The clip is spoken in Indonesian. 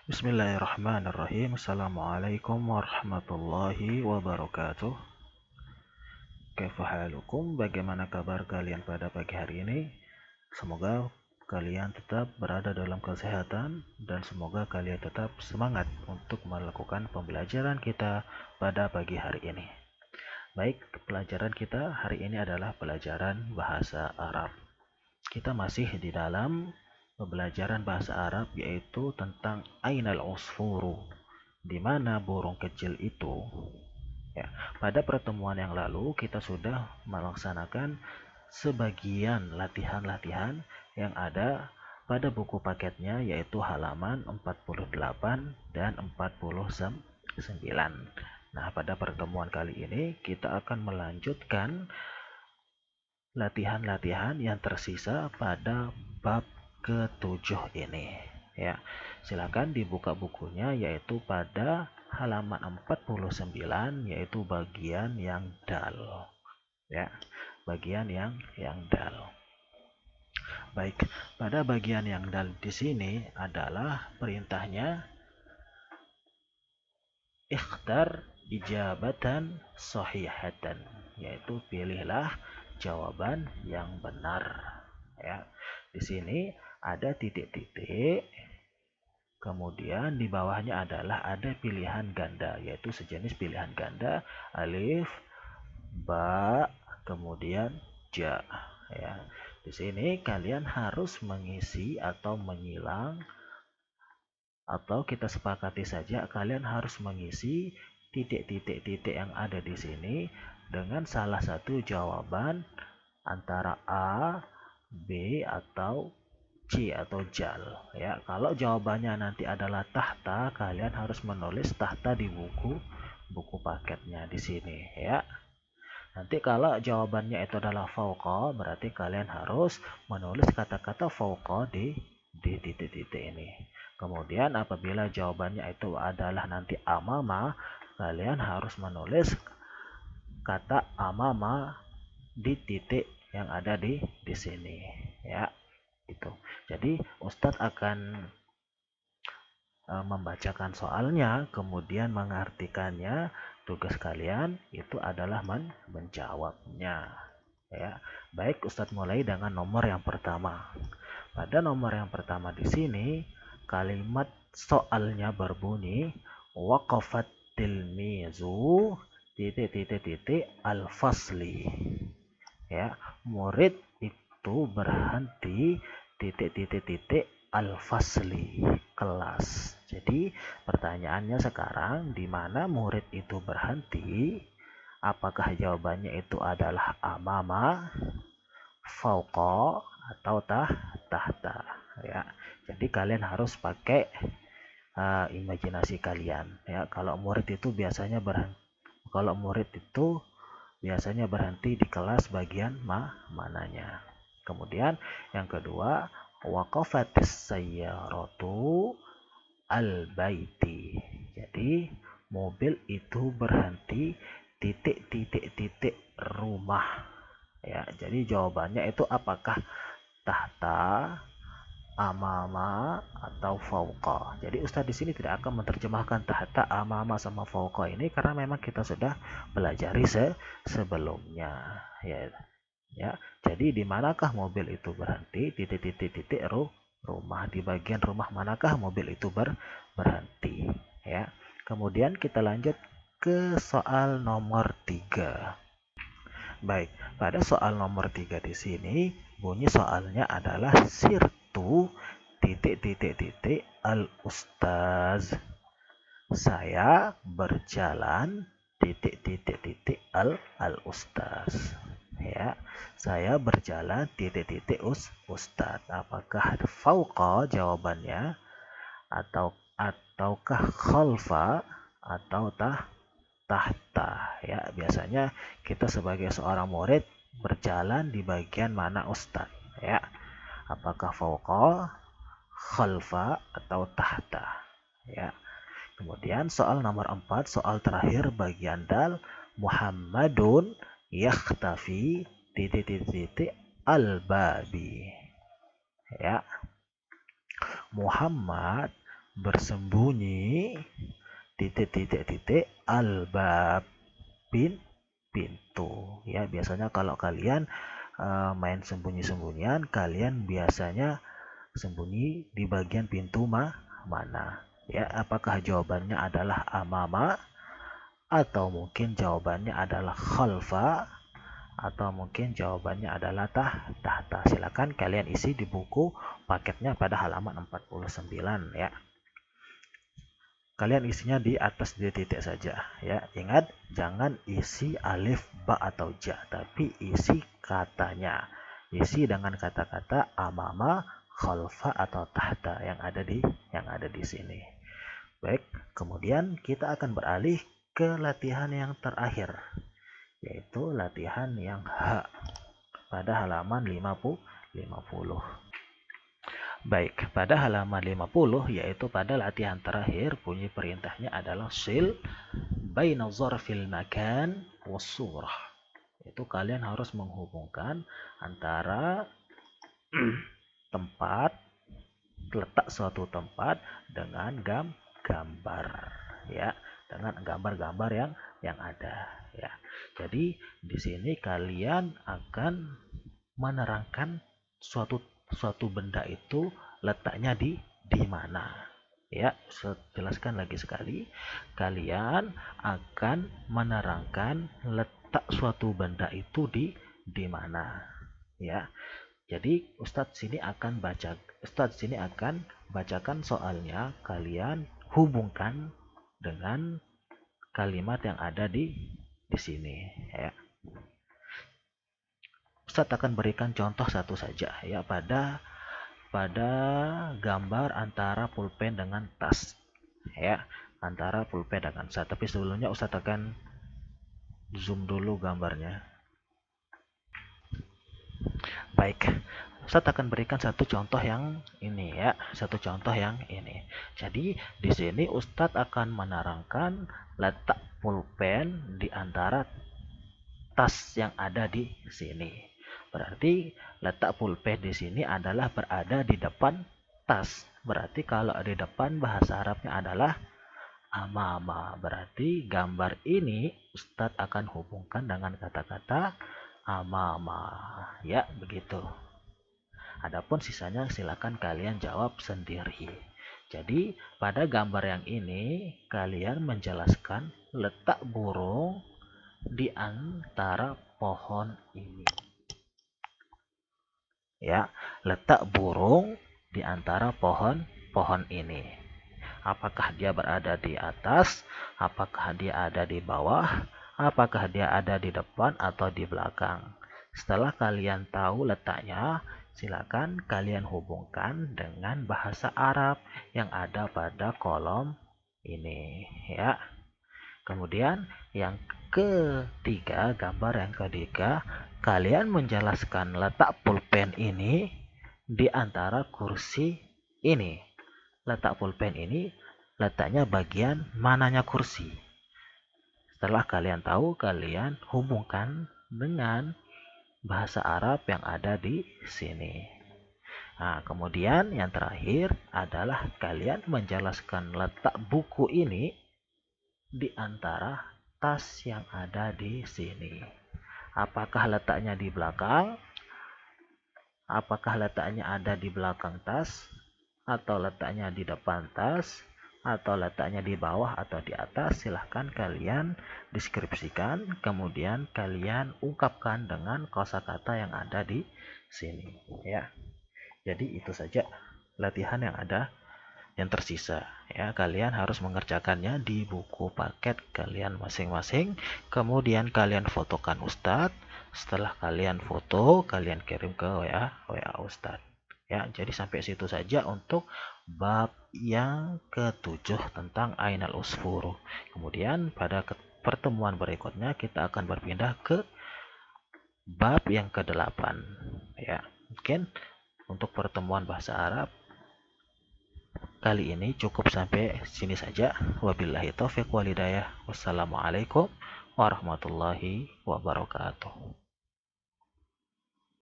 Bismillahirrahmanirrahim. Assalamualaikum warahmatullahi wabarakatuh. Kaifa halukum? Bagaimana kabar kalian pada pagi hari ini? Semoga kalian tetap berada dalam kesehatan dan semoga kalian tetap semangat untuk melakukan pembelajaran kita pada pagi hari ini. Baik, pelajaran kita hari ini adalah pelajaran bahasa Arab. Kita masih di dalam pembelajaran bahasa Arab yaitu tentang ainal usfuru, di mana burung kecil itu. Ya, pada pertemuan yang lalu kita sudah melaksanakan sebagian latihan-latihan yang ada pada buku paketnya yaitu halaman 48 dan 49. Nah, pada pertemuan kali ini kita akan melanjutkan latihan-latihan yang tersisa pada bab ke-7 ini. Ya, silakan dibuka bukunya yaitu pada halaman 49 yaitu bagian yang dal. Ya, bagian yang dal. Baik, pada bagian yang dal di sini adalah perintahnya ikhtar ijabatan sahihatan, yaitu pilihlah jawaban yang benar. Ya, di sini ada titik-titik, kemudian di bawahnya adalah ada pilihan ganda, yaitu sejenis pilihan ganda alif, ba, kemudian ja. Ya, di sini kalian harus mengisi atau menyilang, atau kita sepakati saja kalian harus mengisi titik-titik-titik yang ada di sini dengan salah satu jawaban antara A, B, atau C atau jal. Ya, kalau jawabannya nanti adalah tahta, kalian harus menulis tahta di buku paketnya di sini ya. Nanti kalau jawabannya itu adalah fauqa, berarti kalian harus menulis kata-kata fauqa di titik-titik ini. Kemudian apabila jawabannya itu adalah nanti amama, kalian harus menulis kata amama di titik yang ada di sini ya. Itu. Jadi Ustadz akan membacakan soalnya, kemudian mengartikannya. Tugas kalian itu adalah menjawabnya. Ya, baik, Ustadz mulai dengan nomor yang pertama. Pada nomor yang pertama di sini, kalimat soalnya berbunyi waqafat tilmizu titik al-fasli. Ya, murid itu berhenti titik al-fasli, kelas. Jadi pertanyaannya sekarang, di mana murid itu berhenti? Apakah jawabannya itu adalah amama, fauqa, atau tahta? Ya, jadi kalian harus pakai imajinasi kalian. Ya, kalau murid itu biasanya berhenti di kelas bagian mananya. Kemudian yang kedua, waqafatis sayyaratu al-baiti. Jadi mobil itu berhenti titik rumah. Ya, jadi jawabannya itu apakah tahta, amama, atau fauqa. Jadi Ustadz di sini tidak akan menerjemahkan tahta, amama, sama fauqa ini karena memang kita sudah pelajari sebelumnya. Ya, jadi di manakah mobil itu berhenti? Titik rumah. Di bagian rumah manakah mobil itu berhenti? Ya. Kemudian kita lanjut ke soal nomor 3. Baik, pada soal nomor 3 di sini bunyi soalnya adalah sirtu al-ustaz. Saya berjalan al-ustaz. Ya, saya berjalan ustaz. Apakah fauqa jawabannya, ataukah khalfa, atau tahta? Ya, biasanya kita sebagai seorang murid berjalan di bagian mana ustaz? Ya, apakah fauqa, khalfa, atau tahta? Ya. Kemudian soal nomor 4, soal terakhir bagian dal, Muhammadun yakhtafi al-babi. Ya. Muhammad bersembunyi titik-titik-titik albab pintu. Ya, biasanya kalau kalian main sembunyi-sembunyian, kalian biasanya sembunyi di bagian pintu mana? Ya, apakah jawabannya adalah amama, atau mungkin jawabannya adalah khalfa, atau mungkin jawabannya adalah tahta. Silakan kalian isi di buku paketnya pada halaman 49 ya. Kalian isinya di atas titik saja ya. Ingat, jangan isi alif, ba atau ja, tapi isi katanya. Isi dengan kata-kata amama, khalfa atau tahta yang ada di sini. Baik, kemudian kita akan beralih ke latihan yang terakhir, yaitu latihan yang H pada halaman 50. Baik, pada halaman 50, yaitu pada latihan terakhir, bunyi perintahnya adalah sil baina zarfil makan was surah. Itu kalian harus menghubungkan antara tempat, letak suatu tempat dengan gambar ya, dengan gambar-gambar yang ada ya. Jadi di sini kalian akan menerangkan suatu benda itu letaknya di mana ya. Saya jelaskan lagi sekali, kalian akan menerangkan letak suatu benda itu di mana ya. Jadi Ustadz sini akan bacakan soalnya, kalian hubungkan dengan kalimat yang ada di sini ya. Ustadz akan berikan contoh satu saja ya, pada gambar antara pulpen dengan tas ya, antara pulpen dengan tas. Tapi sebelumnya Ustadz akan zoom dulu gambarnya. Baik, Ustadz akan berikan satu contoh yang ini ya, satu contoh yang ini. Jadi di sini Ustadz akan menerangkan letak pulpen di antara tas yang ada di sini. Berarti letak pulpen di sini adalah berada di depan tas. Berarti kalau di depan bahasa Arabnya adalah amama. Berarti gambar ini Ustadz akan hubungkan dengan kata-kata amama. Ya, begitu. Adapun sisanya silakan kalian jawab sendiri. Jadi pada gambar yang ini kalian menjelaskan letak burung di antara pohon ini. Ya, letak burung di antara pohon ini. Apakah dia berada di atas? Apakah dia ada di bawah? Apakah dia ada di depan atau di belakang? Setelah kalian tahu letaknya, silakan kalian hubungkan dengan bahasa Arab yang ada pada kolom ini ya. Kemudian yang ketiga, gambar yang ketiga, kalian menjelaskan letak pulpen ini di antara kursi ini. Letak pulpen ini letaknya bagian mananya kursi. Setelah kalian tahu, kalian hubungkan dengan bahasa Arab yang ada di sini. Nah, kemudian yang terakhir adalah kalian menjelaskan letak buku ini di antara tas yang ada di sini. Apakah letaknya di belakang? Apakah letaknya ada di belakang tas? Atau letaknya di depan tas? Atau letaknya di bawah atau di atas? Silahkan kalian deskripsikan, kemudian kalian ungkapkan dengan kosakata yang ada di sini ya. Jadi itu saja latihan yang tersisa ya. Kalian harus mengerjakannya di buku paket kalian masing-masing, kemudian kalian fotokan Ustadz. Setelah kalian foto, kalian kirim ke WA Ustadz ya. Jadi sampai situ saja untuk bab yang ke-7 tentang Ainal Usfuru. Kemudian pada pertemuan berikutnya kita akan berpindah ke bab yang ke-8 ya. Mungkin untuk pertemuan bahasa Arab kali ini cukup sampai sini saja. Wabillahi taufiq wal hidayah. Wassalamualaikum warahmatullahi wabarakatuh.